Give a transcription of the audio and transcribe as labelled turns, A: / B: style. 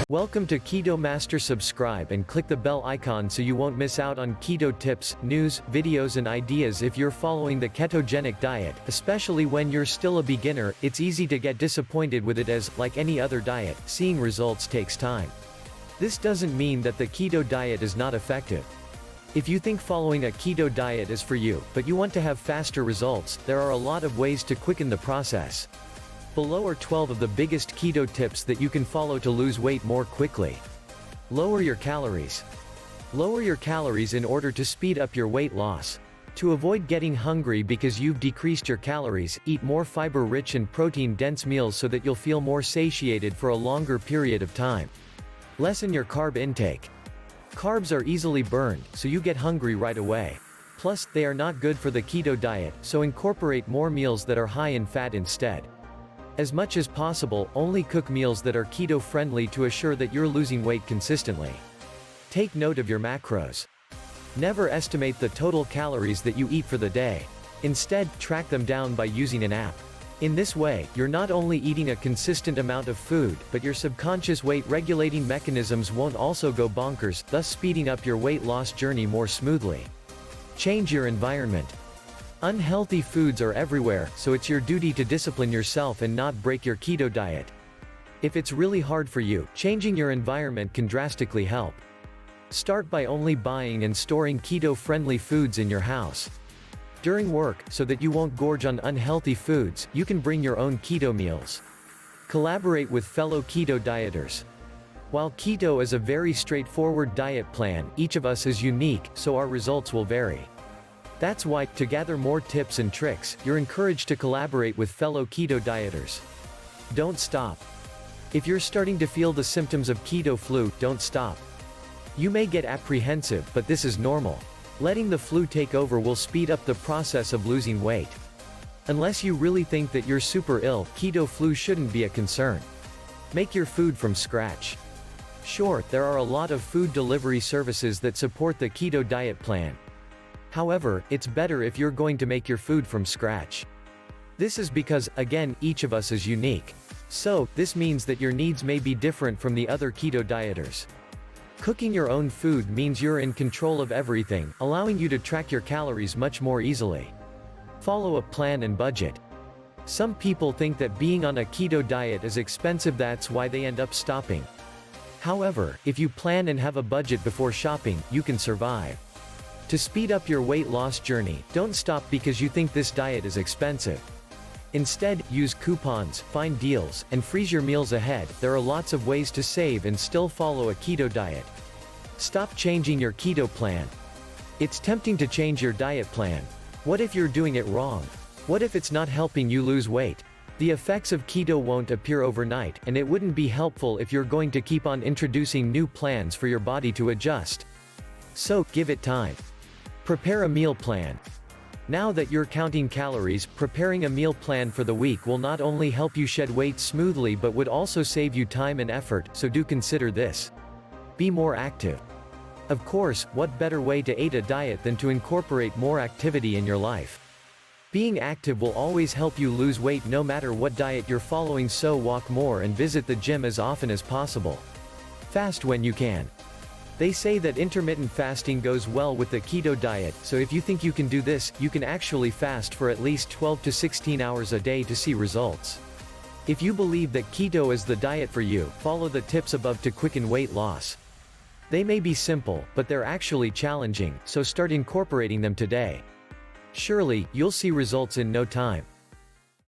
A: Welcome to Keto Master. Subscribe and click the bell icon so you won't miss out on keto tips, news, videos and ideas. If you're following the ketogenic diet, especially when you're still a beginner, it's easy to get disappointed with it as, like any other diet, seeing results takes time. This doesn't mean that the keto diet is not effective. If you think following a keto diet is for you, but you want to have faster results, there are a lot of ways to quicken the process. Below are 12 of the biggest keto tips that you can follow to lose weight more quickly. Lower your calories. Lower your calories in order to speed up your weight loss. To avoid getting hungry because you've decreased your calories, eat more fiber-rich and protein-dense meals so that you'll feel more satiated for a longer period of time. Lessen your carb intake. Carbs are easily burned, so you get hungry right away. Plus, they are not good for the keto diet, so incorporate more meals that are high in fat instead. As much as possible, only cook meals that are keto-friendly to assure that you're losing weight consistently. Take note of your macros. Never estimate the total calories that you eat for the day. Instead, track them down by using an app. In this way, you're not only eating a consistent amount of food, but your subconscious weight-regulating mechanisms won't also go bonkers, thus speeding up your weight loss journey more smoothly. Change your environment. Unhealthy foods are everywhere, so it's your duty to discipline yourself and not break your keto diet. If it's really hard for you, changing your environment can drastically help. Start by only buying and storing keto-friendly foods in your house. During work, so that you won't gorge on unhealthy foods, you can bring your own keto meals. Collaborate with fellow keto dieters. While keto is a very straightforward diet plan, each of us is unique, so our results will vary. That's why, to gather more tips and tricks, you're encouraged to collaborate with fellow keto dieters. Don't stop. If you're starting to feel the symptoms of keto flu, don't stop. You may get apprehensive, but this is normal. Letting the flu take over will speed up the process of losing weight. Unless you really think that you're super ill, keto flu shouldn't be a concern. Make your food from scratch. Sure, there are a lot of food delivery services that support the keto diet plan. However, it's better if you're going to make your food from scratch. This is because, again, each of us is unique. So, this means that your needs may be different from the other keto dieters. Cooking your own food means you're in control of everything, allowing you to track your calories much more easily. Follow a plan and budget. Some people think that being on a keto diet is expensive, that's why they end up stopping. However, if you plan and have a budget before shopping, you can survive. To speed up your weight loss journey, don't stop because you think this diet is expensive. Instead, use coupons, find deals, and freeze your meals ahead. There are lots of ways to save and still follow a keto diet. Stop changing your keto plan. It's tempting to change your diet plan. What if you're doing it wrong? What if it's not helping you lose weight? The effects of keto won't appear overnight, and it wouldn't be helpful if you're going to keep on introducing new plans for your body to adjust. So, give it time. Prepare a meal plan. Now that you're counting calories, preparing a meal plan for the week will not only help you shed weight smoothly but would also save you time and effort, so do consider this. Be more active. Of course, what better way to aid a diet than to incorporate more activity in your life? Being active will always help you lose weight no matter what diet you're following, so walk more and visit the gym as often as possible. Fast when you can. They say that intermittent fasting goes well with the keto diet, so if you think you can do this, you can actually fast for at least 12 to 16 hours a day to see results. If you believe that keto is the diet for you, follow the tips above to quicken weight loss. They may be simple, but they're actually challenging, so start incorporating them today. Surely, you'll see results in no time.